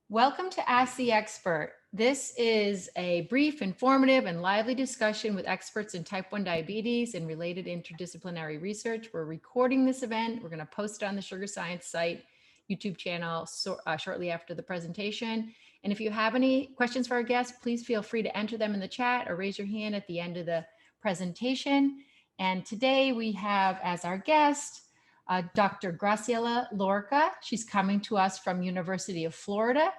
Welcome to Ask the Expert. This is a brief, informative, and lively discussion with experts in type 1 diabetes and related interdisciplinary research. We're recording this event. We're going to post it on the Sugar Science site YouTube channel shortly after the presentation. And if you have any questions for our guests, please feel free to enter them in the chat or raise your hand at the end of the presentation. And today we have as our guest Dr. Graciela Lorca. She's coming to us from University of Florida.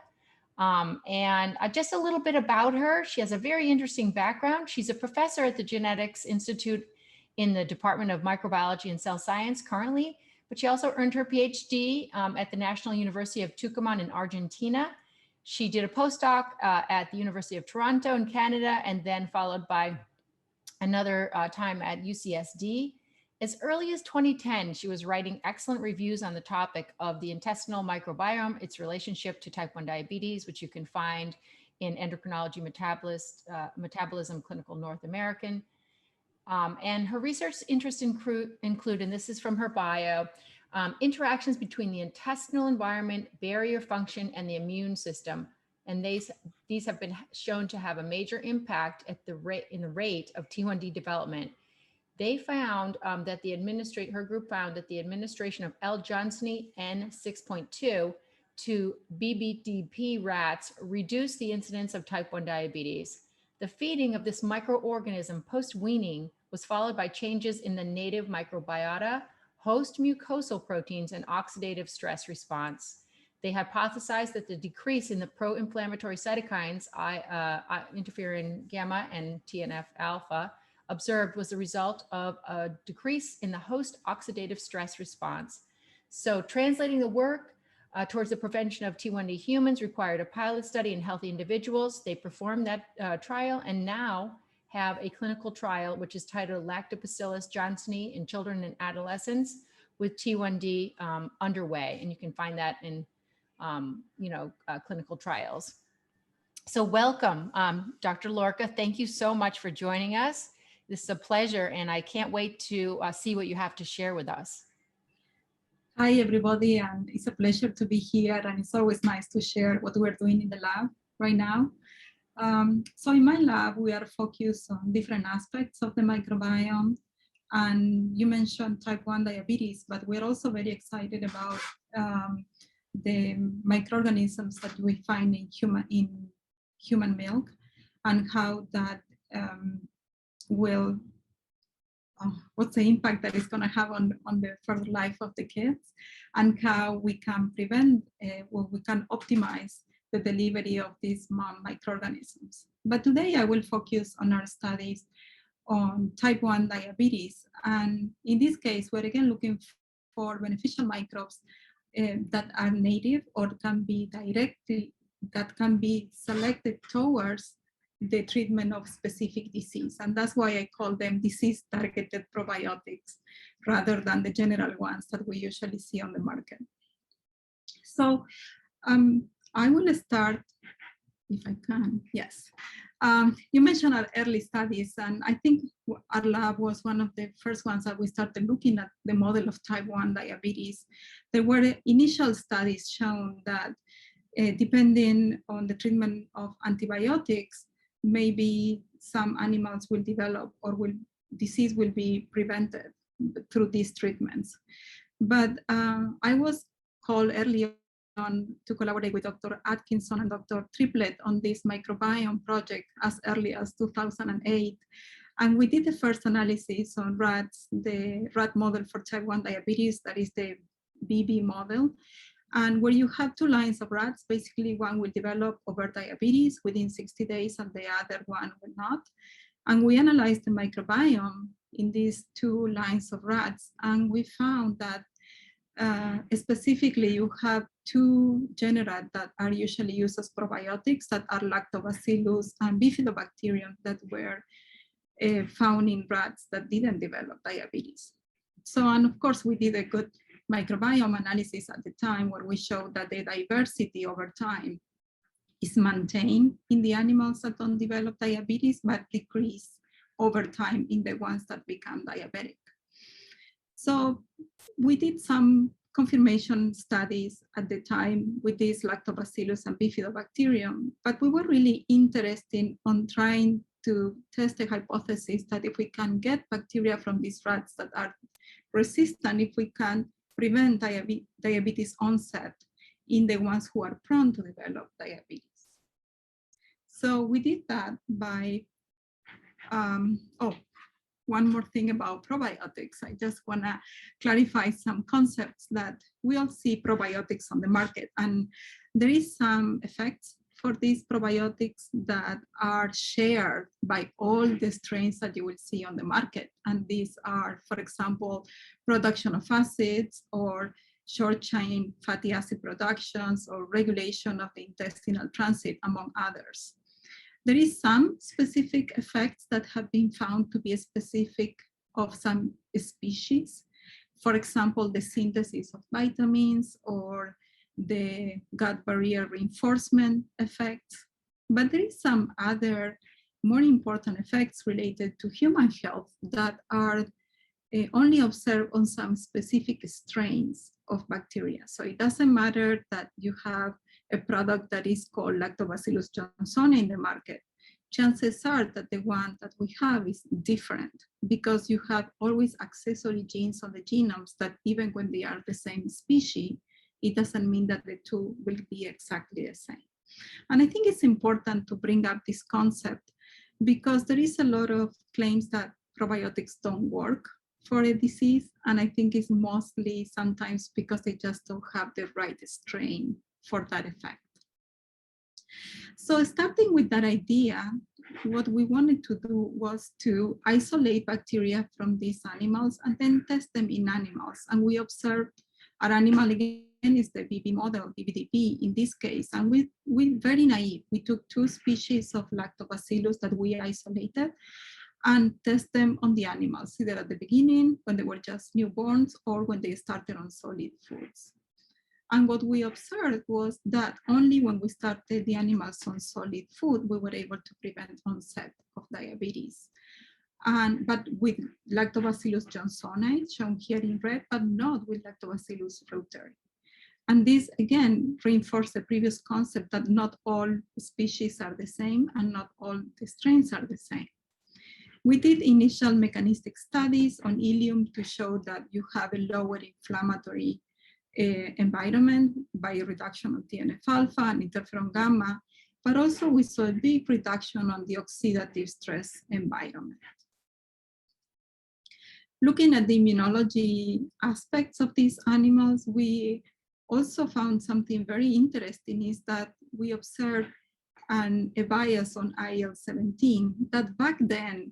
And just a little bit about her. She has a very interesting background. She's a professor at the Genetics Institute in the Department of Microbiology and Cell Science currently, but she also earned her PhD at the National University of Tucumán in Argentina. She did a postdoc at the University of Toronto in Canada, and then followed by another time at UCSD. As early as 2010, she was writing excellent reviews on the topic of the intestinal microbiome, its relationship to type 1 diabetes, which you can find in Endocrinology Metabolism Clinical North American. And her research interests include, and this is from her bio, interactions between the intestinal environment, barrier function, and the immune system. And these have been shown to have a major impact at in the rate of T1D development. They found that her group found that the administration of Johnsony N6.2 to BBDP rats reduced the incidence of type 1 diabetes. The feeding of this microorganism post-weaning was followed by changes in the native microbiota, host mucosal proteins, and oxidative stress response. They hypothesized that the decrease in the pro-inflammatory cytokines, interferon gamma and TNF alpha, observed was the result of a decrease in the host oxidative stress response. So translating the work towards the prevention of T1D humans required a pilot study in healthy individuals. They performed that trial and now have a clinical trial, which is titled Lactobacillus johnsoni in children and adolescents with T1D underway. And you can find that in, clinical trials. So welcome, Dr. Lorca. Thank you so much for joining us. This is a pleasure, and I can't wait to see what you have to share with us. Hi, everybody, and it's a pleasure to be here, and it's always nice to share what we're doing in the lab right now. So in my lab, we are focused on different aspects of the microbiome, and you mentioned type 1 diabetes, but we're also very excited about the microorganisms that we find in human milk and how that what's the impact that it's going to have on the further life of the kids, and how we can prevent, we can optimize the delivery of these microorganisms. But today I will focus on our studies on type 1 diabetes. And in this case, we're again looking for beneficial microbes that are native or can be that can be selected towards the treatment of specific disease. And that's why I call them disease-targeted probiotics rather than the general ones that we usually see on the market. So I will start, if I can, yes. You mentioned our early studies, and I think our lab was one of the first ones that we started looking at the model of type 1 diabetes. There were initial studies shown that depending on the treatment of antibiotics, maybe some animals will develop or disease will be prevented through these treatments. But I was called early on to collaborate with Dr. Atkinson and Dr. Triplett on this microbiome project as early as 2008. And we did the first analysis on rats, the rat model for type 1 diabetes, that is the BB model. And where you have two lines of rats, basically one will develop overt diabetes within 60 days and the other one will not. And we analyzed the microbiome in these two lines of rats, and we found that specifically you have two genera that are usually used as probiotics, that are Lactobacillus and Bifidobacterium, that were found in rats that didn't develop diabetes. So, and of course we did a good microbiome analysis at the time where we showed that the diversity over time is maintained in the animals that don't develop diabetes, but decrease over time in the ones that become diabetic. So we did some confirmation studies at the time with this Lactobacillus and bifidobacterium, but we were really interested on trying to test the hypothesis that if we can get bacteria from these rats that are resistant, if we can prevent diabetes onset in the ones who are prone to develop diabetes. So we did that by, one more thing about probiotics. I just want to clarify some concepts that we all see probiotics on the market, and there is some effects for these probiotics that are shared by all the strains that you will see on the market. And these are, for example, production of acids or short chain fatty acid productions or regulation of the intestinal transit, among others. There is some specific effects that have been found to be specific of some species. For example, the synthesis of vitamins or the gut barrier reinforcement effects. But there is some other more important effects related to human health that are only observed on some specific strains of bacteria. So it doesn't matter that you have a product that is called Lactobacillus Johnsony in the market. Chances are that the one that we have is different because you have always accessory genes on the genomes that even when they are the same species, it doesn't mean that the two will be exactly the same. And I think it's important to bring up this concept because there is a lot of claims that probiotics don't work for a disease. And I think it's mostly sometimes because they just don't have the right strain for that effect. So starting with that idea, what we wanted to do was to isolate bacteria from these animals and then test them in animals. And we observed our animal again is the BB model, BBDP in this case. And we very naive. We took 2 species of lactobacillus that we isolated and test them on the animals, either at the beginning when they were just newborns or when they started on solid foods. And what we observed was that only when we started the animals on solid food, we were able to prevent onset of diabetes. But with Lactobacillus johnsoni, shown here in red, but not with Lactobacillus reuteri. And this, again, reinforced the previous concept that not all species are the same and not all the strains are the same. We did initial mechanistic studies on ileum to show that you have a lower inflammatory environment by a reduction of TNF-alpha and interferon gamma, but also we saw a big reduction on the oxidative stress environment. Looking at the immunology aspects of these animals, we also found something very interesting is that we observed a bias on IL-17 that back then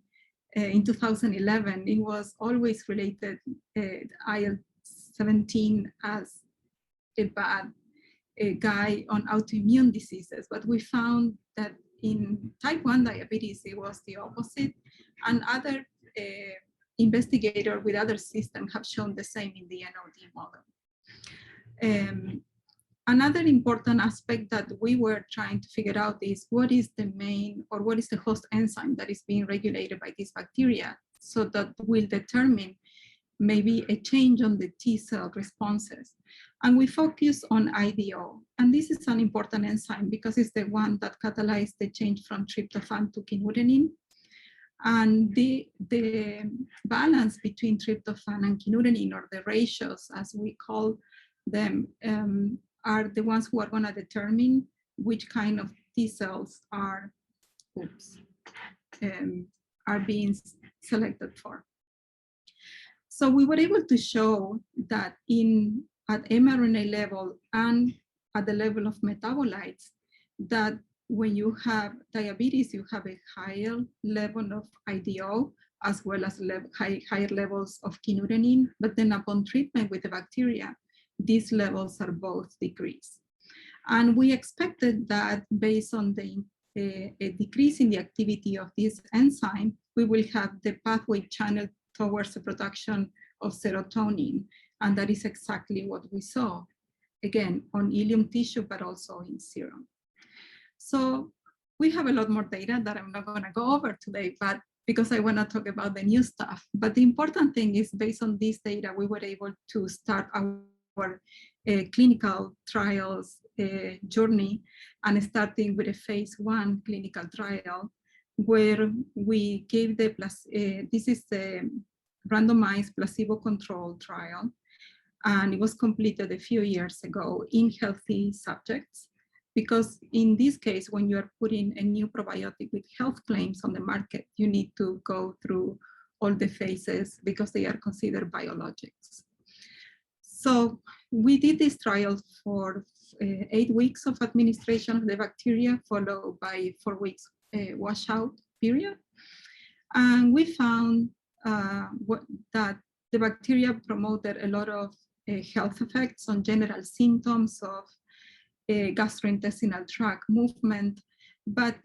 in 2011, it was always related IL-17 as a bad guy on autoimmune diseases, but we found that in type 1 diabetes, it was the opposite, and other investigators with other systems have shown the same in the NOD model. Another important aspect that we were trying to figure out is what is the main or what is the host enzyme that is being regulated by these bacteria, so that will determine maybe a change on the T cell responses. And we focus on IDO. And this is an important enzyme because it's the one that catalyzes the change from tryptophan to kynurenine. And the balance between tryptophan and kynurenine, or the ratios as we call them, are the ones who are going to determine which kind of T cells are being selected for. So we were able to show that at mRNA level and at the level of metabolites, that when you have diabetes, you have a higher level of IDO as well as higher levels of kynurenine, but then upon treatment with the bacteria, these levels are both decreased. And we expected that based on a decrease in the activity of this enzyme, we will have the pathway channel towards the production of serotonin. And that is exactly what we saw, again, on ileum tissue, but also in serum. So we have a lot more data that I'm not going to go over today, but because I want to talk about the new stuff. But the important thing is, based on this data, we were able to start our clinical trials journey, and starting with a phase 1 clinical trial, where we gave this is a randomized placebo-controlled trial, and it was completed a few years ago in healthy subjects. Because in this case, when you are putting a new probiotic with health claims on the market, you need to go through all the phases because they are considered biologics. So we did this trial for 8 weeks of administration of the bacteria, followed by 4 weeks washout period. And we found that the bacteria promoted a lot of health effects on general symptoms of gastrointestinal tract movement. But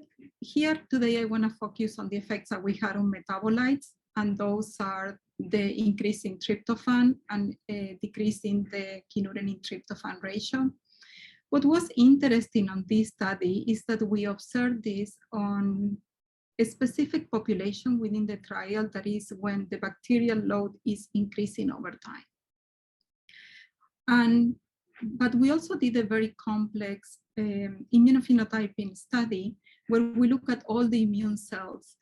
here today, I want to focus on the effects that we had on metabolites, and those are the increase in tryptophan and decrease in the kynurenine-tryptophan ratio. What was interesting on this study is that we observed this on a specific population within the trial, that is when the bacterial load is increasing over time. But we also did a very complex immunophenotyping study where we look at all the immune cells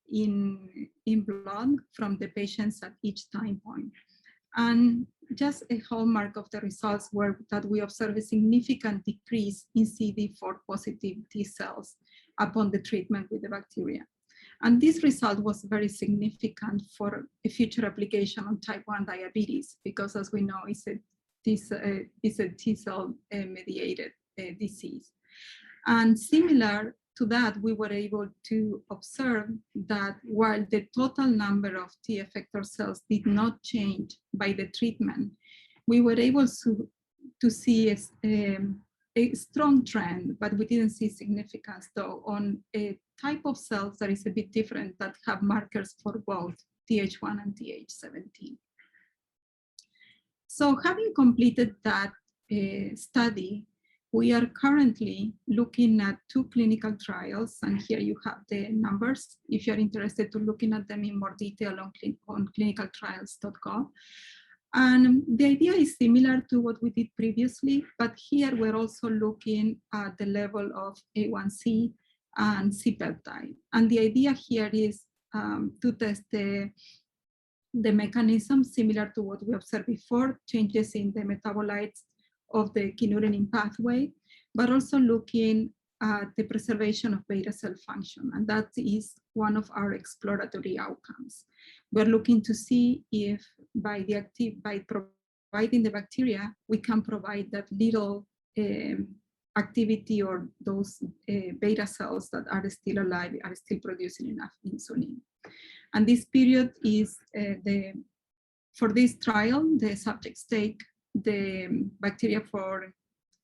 in blood from the patients at each time point. And just a hallmark of the results were that we observed a significant decrease in CD4 positive T cells upon the treatment with the bacteria. And this result was very significant for a future application on type 1 diabetes, because as we know, it's a T cell mediated disease. And similar to that, we were able to observe that while the total number of T effector cells did not change by the treatment, we were able to see a strong trend, but we didn't see significance though on a type of cells that is a bit different, that have markers for both Th1 and Th17. So having completed that study, we are currently looking at 2 clinical trials, and here you have the numbers if you're interested to looking at them in more detail on clinicaltrials.gov. And the idea is similar to what we did previously, but here we're also looking at the level of A1C and C-peptide. And the idea here is to test the mechanism similar to what we observed before, changes in the metabolites of the kynurenine pathway, but also looking at the preservation of beta cell function. And that is one of our exploratory outcomes. We're looking to see if by providing the bacteria, we can provide that little activity, or those beta cells that are still alive are still producing enough insulin. And this period is for this trial, the subjects take the bacteria for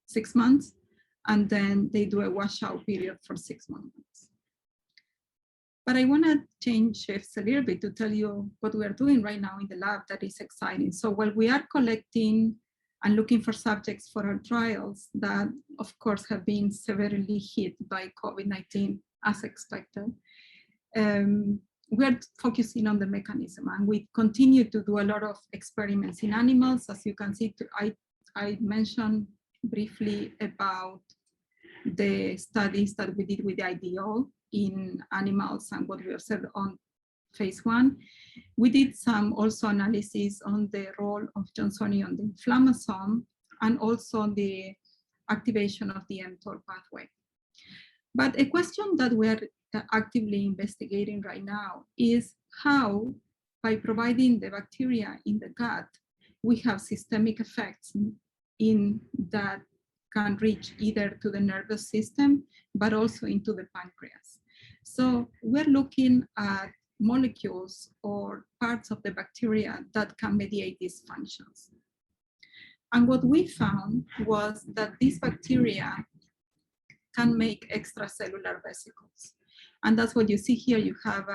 6 months, and then they do a washout period for 6 months. But I want to change shifts a little bit to tell you what we are doing right now in the lab that is exciting. So while we are collecting and looking for subjects for our trials that, of course, have been severely hit by COVID-19 as expected, we are focusing on the mechanism, and we continue to do a lot of experiments in animals. As you can see, I mentioned briefly about the studies that we did with the IDO in animals and what we observed on phase 1. We did some also analysis on the role of Johnsony on the inflammasome and also on the activation of the mTOR pathway. But a question that we're actively investigating right now is how, by providing the bacteria in the gut, we have systemic effects in that can reach either to the nervous system, but also into the pancreas. So we're looking at molecules or parts of the bacteria that can mediate these functions. And what we found was that these bacteria can make extracellular vesicles. And that's what you see here. You have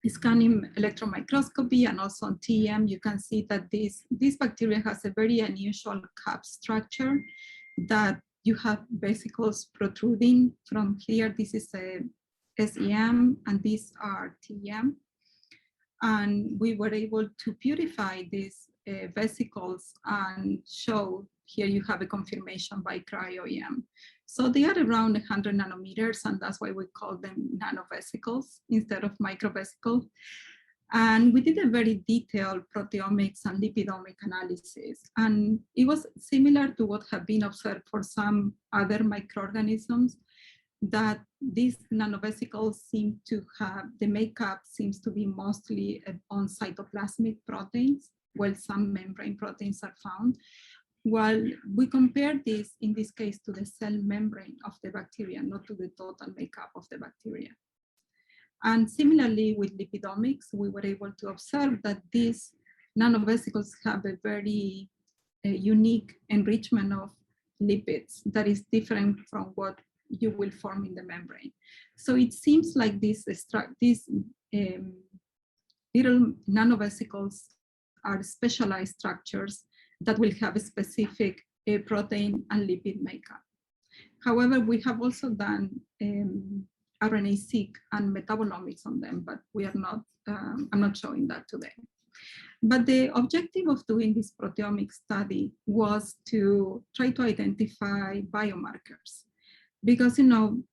scanning electron microscopy, and also on TEM, you can see that this bacteria has a very unusual cap structure, that you have vesicles protruding from here. This is a SEM, and these are TEM. And we were able to purify these vesicles and show here you have a confirmation by cryo-EM. So they are around 100 nanometers, and that's why we call them nanovesicles instead of microvesicles. And we did a very detailed proteomics and lipidomic analysis. And it was similar to what had been observed for some other microorganisms, that these nanovesicles seem to have, the makeup seems to be mostly on cytoplasmic proteins, while some membrane proteins are found. While we compare this, in this case, to the cell membrane of the bacteria, not to the total makeup of the bacteria. And similarly with lipidomics, we were able to observe that these nanovesicles have a very unique enrichment of lipids that is different from what you will form in the membrane. So it seems like these little nanovesicles are specialized structures that will have a specific protein and lipid makeup. However, we have also done RNA-seq and metabolomics on them, but we are not, I'm not showing that today. But the objective of doing this proteomic study was to try to identify biomarkers. Because, you know,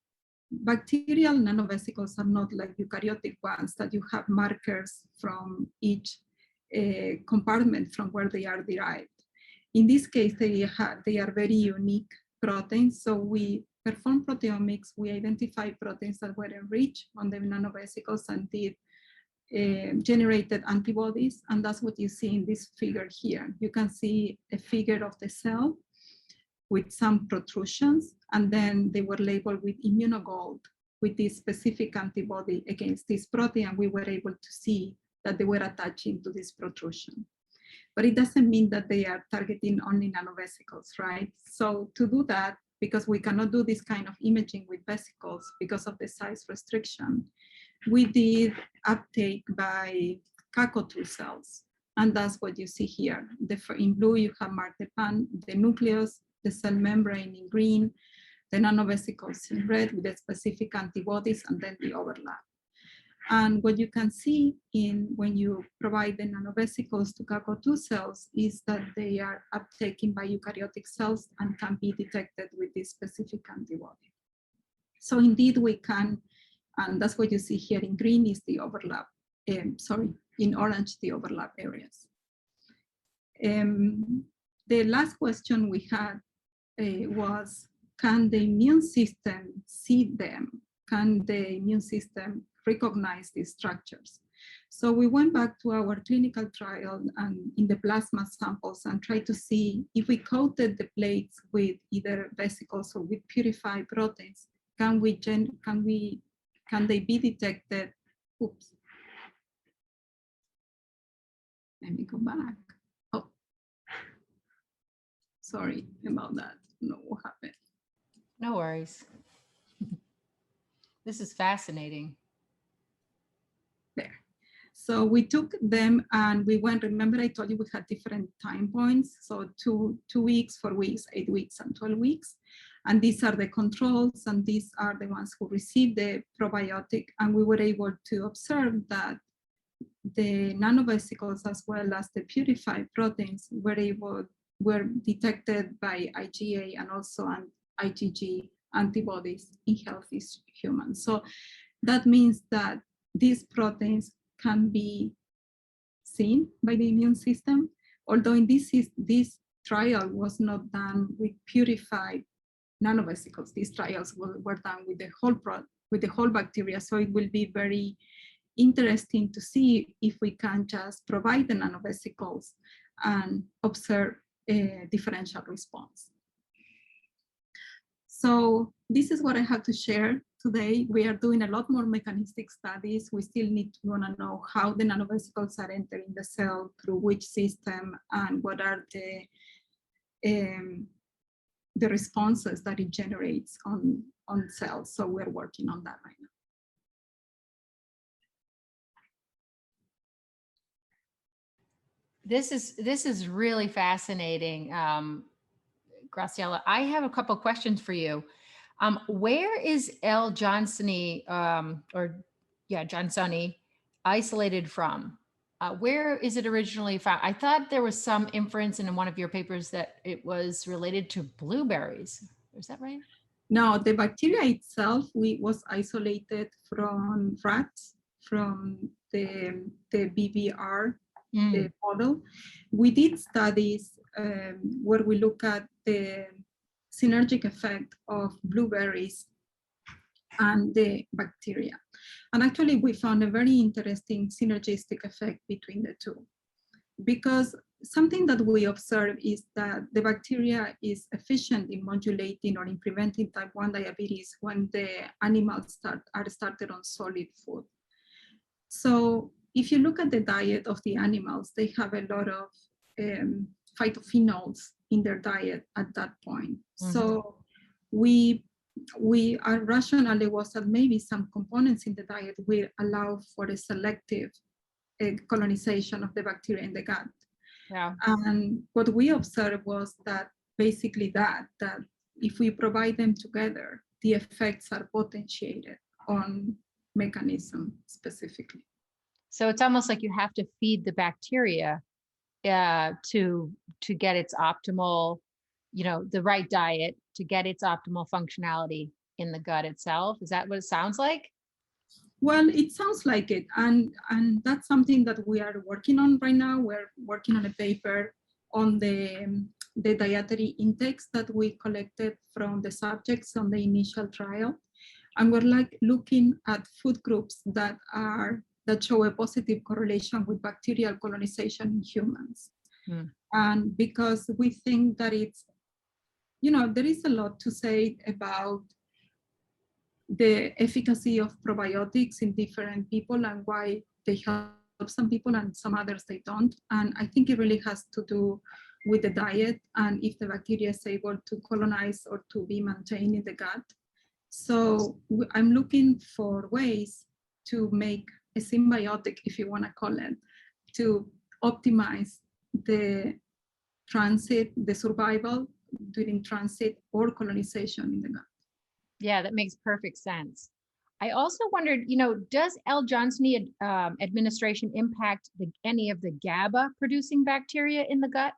bacterial nanovesicles are not like eukaryotic ones that you have markers from each compartment from where they are derived. In this case, they are very unique proteins. So we performed proteomics, we identified proteins that were enriched on the nanovesicles and did generated antibodies. And that's what you see in this figure here. You can see a figure of the cell with some protrusions, and then they were labeled with immunogold with this specific antibody against this protein, and we were able to see that they were attaching to this protrusion. But it doesn't mean that they are targeting only nanovesicles, right? So to do that, because we cannot do this kind of imaging with vesicles because of the size restriction, we did uptake by CACO2 cells. And that's what you see here. In blue, you have martepan, the nucleus, the cell membrane in green, the nanovesicles in red with the specific antibodies, and then the overlap. And what you can see when you provide the nanovesicles to CACO2 cells is that they are uptaken by eukaryotic cells and can be detected with this specific antibody. So indeed we can, and that's what you see here in green is the overlap, in orange, the overlap areas. The last question we had was, can the immune system see them? Can the immune system recognize these structures? So we went back to our clinical trial and in the plasma samples and tried to see if we coated the plates with either vesicles or with purified proteins, can they be detected? Oops. Let me go back. Oh, sorry about that. No, what happened? No worries. This is fascinating. There. So we took them and we went, remember I told you we had different time points. So two weeks, 4 weeks, 8 weeks, and 12 weeks. And these are the controls, and these are the ones who received the probiotic. And we were able to observe that the nanovesicles as well as the purified proteins were detected by IgA and also an IgG antibodies in healthy humans. So that means that these proteins can be seen by the immune system, although in this trial was not done with purified nanovesicles. These trials were done with the whole bacteria. So it will be very interesting to see if we can just provide the nanovesicles and observe a differential response. So this is what I have to share today. We are doing a lot more mechanistic studies. We still want to know how the nanovesicles are entering the cell, through which system, and what are the responses that it generates on cells. So we're working on that right now. This is really fascinating, Graciela. I have a couple questions for you. Where is L. Johnsony, Johnsony isolated from? Where is it originally found? I thought there was some inference in one of your papers that it was related to blueberries. Is that right? No, the bacteria itself was isolated from rats, from the BBR model. We did studies where we look at the synergic effect of blueberries and the bacteria. And actually, we found a very interesting synergistic effect between the two. Because something that we observe is that the bacteria is efficient in modulating or in preventing type 1 diabetes when the animals are started on solid food. So if you look at the diet of the animals, they have a lot of phytophenols in their diet at that point. So our rationale was that maybe some components in the diet will allow for a selective colonization of the bacteria in the gut. Yeah. And what we observed was that basically that if we provide them together, the effects are potentiated on mechanism specifically. So it's almost like you have to feed the bacteria to get its optimal, the right diet to get its optimal functionality in the gut itself. Is that what it sounds like? Well, it sounds like it. And that's something that we are working on right now. We're working on a paper on the dietary intakes that we collected from the subjects on the initial trial. And we're looking at food groups that show a positive correlation with bacterial colonization in humans. And because we think that it's, there is a lot to say about the efficacy of probiotics in different people and why they help some people and some others they don't. And I think it really has to do with the diet and if the bacteria is able to colonize or to be maintained in the gut. So I'm looking for ways to make a symbiotic, if you want to call it, to optimize the transit, the survival during transit or colonization in the gut. Yeah, that makes perfect sense. I also wondered, does L. Johnsony administration impact any of the GABA producing bacteria in the gut?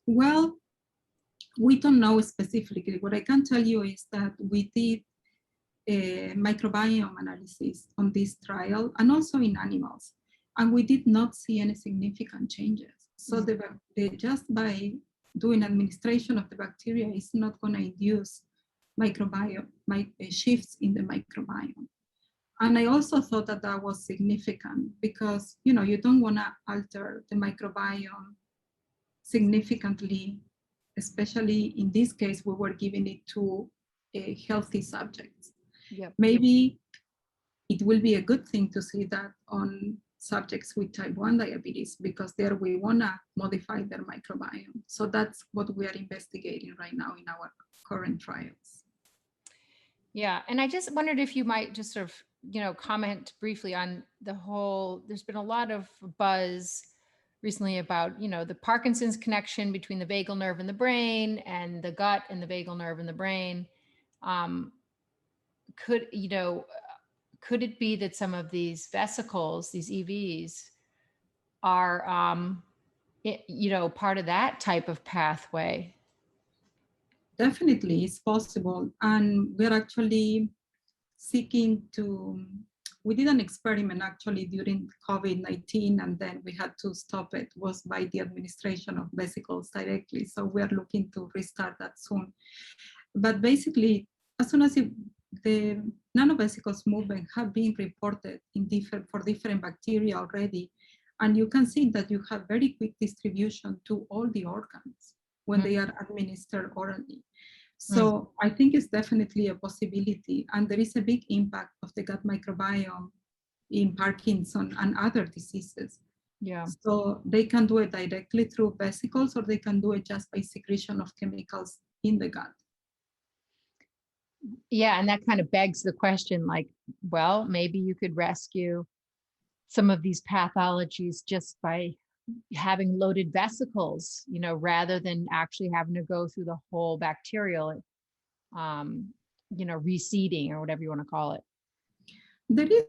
Well, we don't know specifically. What I can tell you is that we did a microbiome analysis on this trial and also in animals, and we did not see any significant changes. So just by doing administration of the bacteria is not going to induce microbiome shifts in the microbiome. And I also thought that was significant because you don't want to alter the microbiome significantly, especially in this case we were giving it to healthy subjects. Yep. Maybe it will be a good thing to see that on subjects with type 1 diabetes, because there we want to modify their microbiome. So that's what we are investigating right now in our current trials. Yeah, and I just wondered if you might just sort of, comment briefly on there's been a lot of buzz recently about, the Parkinson's connection between the vagal nerve and the brain and the gut and the vagal nerve and the brain. Could it be that some of these vesicles, these EVs, are, part of that type of pathway? Definitely, it's possible. And we're actually seeking we did an experiment actually during COVID-19, and then we had to stop it, was by the administration of vesicles directly. So we're looking to restart that soon. But basically, as soon as the nanovesicles movement have been reported for different bacteria already, and you can see that you have very quick distribution to all the organs when they are administered orally. So I think it's definitely a possibility. And there is a big impact of the gut microbiome in Parkinson's and other diseases. Yeah. So they can do it directly through vesicles, or they can do it just by secretion of chemicals in the gut. Yeah, and that kind of begs the question, well, maybe you could rescue some of these pathologies just by having loaded vesicles, rather than actually having to go through the whole bacterial, reseeding or whatever you want to call it. There is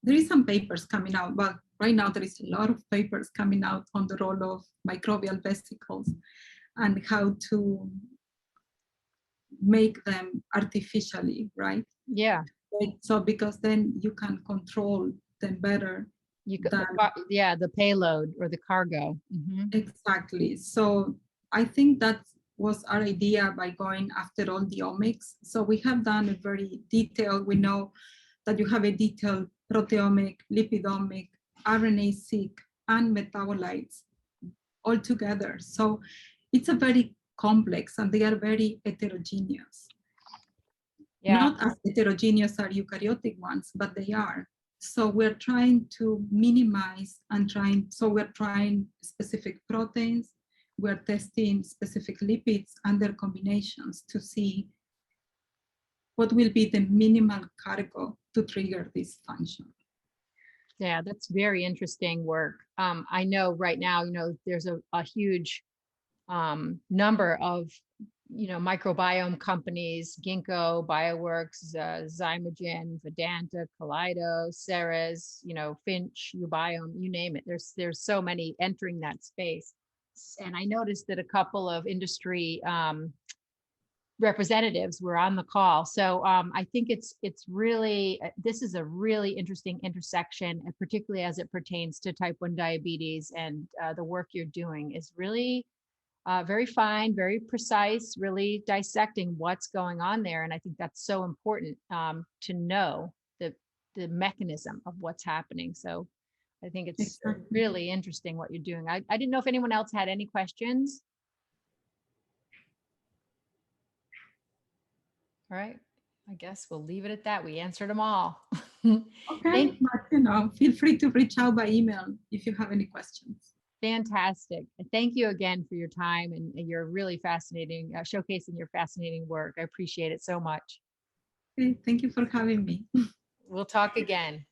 there is some papers coming out, but right now there is a lot of papers coming out on the role of microbial vesicles and how to make them artificially, right? Yeah. So because then you can control them better. The payload or the cargo. Exactly. So I think that was our idea by going after all the omics. So we have done a very detailed, we know that you have a detailed proteomic, lipidomic, RNA-seq, and metabolites all together. So it's a very complex and they are very heterogeneous. Yeah. Not as heterogeneous as eukaryotic ones, but they are. So we're trying to minimize so we're trying specific proteins, we're testing specific lipids and their combinations to see what will be the minimal cargo to trigger this function. Yeah, that's very interesting work. I know right now, there's a huge number of, microbiome companies, Ginkgo, Bioworks, Zymogen, Vedanta, Kaleido, Ceres, Finch, Ubiome, you name it. There's so many entering that space. And I noticed that a couple of industry representatives were on the call. So I think it's really, this is a really interesting intersection, and particularly as it pertains to type 1 diabetes, and the work you're doing is really very fine, very precise, really dissecting what's going on there. And I think that's so important to know the mechanism of what's happening. So I think it's really interesting what you're doing. I didn't know if anyone else had any questions. All right. I guess we'll leave it at that. We answered them all. Okay, but feel free to reach out by email if you have any questions. Fantastic. Thank you again for your time and your really fascinating, showcasing your fascinating work. I appreciate it so much. Okay, thank you for having me. We'll talk again.